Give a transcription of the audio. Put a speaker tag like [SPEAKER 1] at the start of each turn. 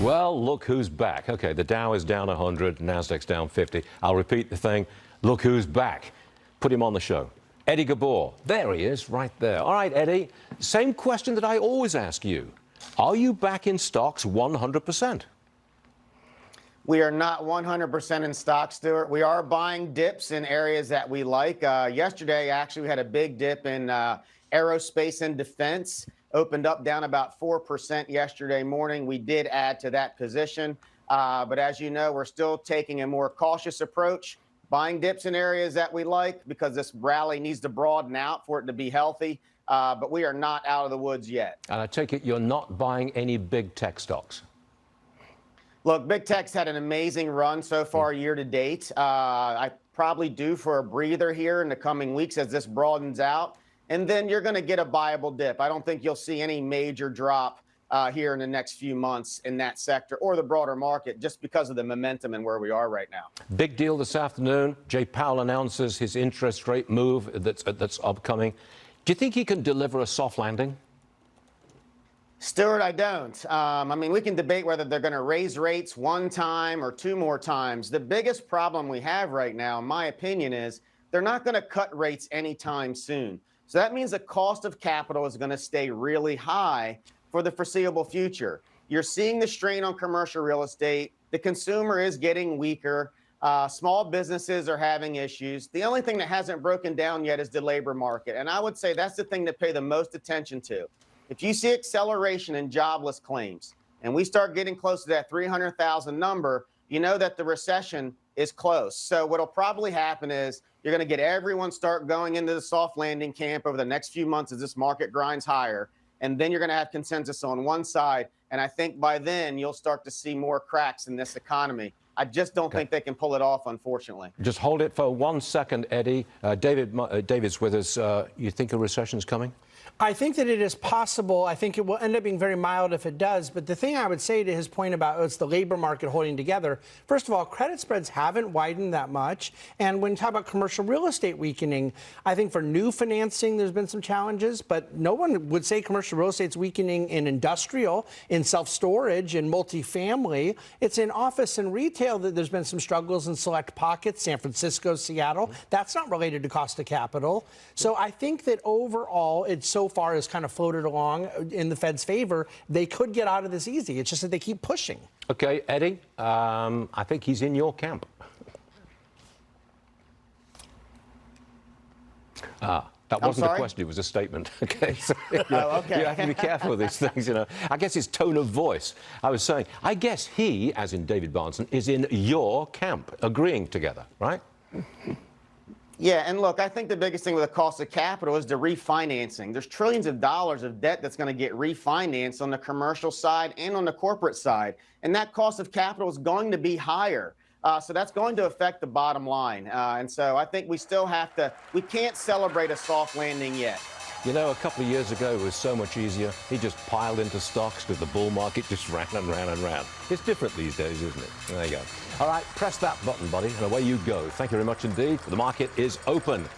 [SPEAKER 1] Well, look who's back. Okay, the Dow is down 100, Nasdaq's down 50. I'll repeat the thing. Look who's back. Put him on the show. Eddie Gabor. There he is, right there. All right, Eddie, same question that I always ask you. Are you back in stocks 100%?
[SPEAKER 2] We are not 100% in stock, Stuart. We are buying dips in areas that we like. Yesterday, actually, we had a big dip in aerospace and defense. Opened up down about 4% yesterday morning. We did add to that position. But as you know, we're still taking a more cautious approach, buying dips in areas that we like because this rally needs to broaden out for it to be healthy. But we are not out of the woods yet.
[SPEAKER 1] And I take it you're not buying any big tech stocks?
[SPEAKER 2] Look, big tech's had an amazing run so far year to date. I probably due for a breather here in the coming weeks as this broadens out. And then you're going to get a buyable dip. I don't think you'll see any major drop here in the next few months in that sector or the broader market just because of the momentum and where we are right now.
[SPEAKER 1] Big deal this afternoon. Jay Powell announces his interest rate move that's upcoming. Do you think he can deliver a soft landing?
[SPEAKER 2] Stuart, I don't. I mean, we can debate whether they're going to raise rates one time or two more times. The biggest problem we have right now, in my opinion, is they're not going to cut rates anytime soon. So that means the cost of capital is going to stay really high for the foreseeable future. You're seeing the strain on commercial real estate. The consumer is getting weaker. Small businesses are having issues. The only thing that hasn't broken down yet is the labor market. And I would say that's the thing to pay the most attention to. If you see acceleration in jobless claims and we start getting close to that 300,000 number, you know that the recession is close. So what'll probably happen is you're going to get everyone start going into the soft landing camp over the next few months as this market grinds higher. And then you're going to have consensus on one side. And I think by then you'll start to see more cracks in this economy. I just don't think they can pull it off, unfortunately.
[SPEAKER 1] Just hold it for 1 second, Eddie. David's with us. You think a recession's coming?
[SPEAKER 3] I think that it is possible. I think it will end up being very mild if it does. But the thing I would say to his point about it's the labor market holding together, first of all, credit spreads haven't widened that much. And when you talk about commercial real estate weakening, I think for new financing, there's been some challenges. But no one would say commercial real estate's weakening in industrial, in self-storage, in multifamily. It's in office and retail that there's been some struggles in select pockets, San Francisco, Seattle. That's not related to cost of capital. So I think that overall, it's so far has kind of floated along in the Fed's favor. They could get out of this easy. It's just that they keep pushing.
[SPEAKER 1] Okay, Eddie, I think he's in your camp. That wasn't a question, it was a statement. Okay, so,
[SPEAKER 2] okay.
[SPEAKER 1] You have to be careful with these things, you know. I guess his tone of voice. I was saying, I guess he, as in David Barnson, is in your camp, agreeing together, right?
[SPEAKER 2] Yeah, and look, I think the biggest thing with the cost of capital is the refinancing. There's trillions of dollars of debt that's going to get refinanced on the commercial side and on the corporate side. And that cost of capital is going to be higher. So that's going to affect the bottom line. And so I think we can't celebrate a soft landing yet.
[SPEAKER 1] You know, a couple of years ago, it was so much easier. He just piled into stocks because the bull market just ran and ran and ran. It's different these days, isn't it? There you go. All right, press that button, buddy, and away you go. Thank you very much indeed. The market is open.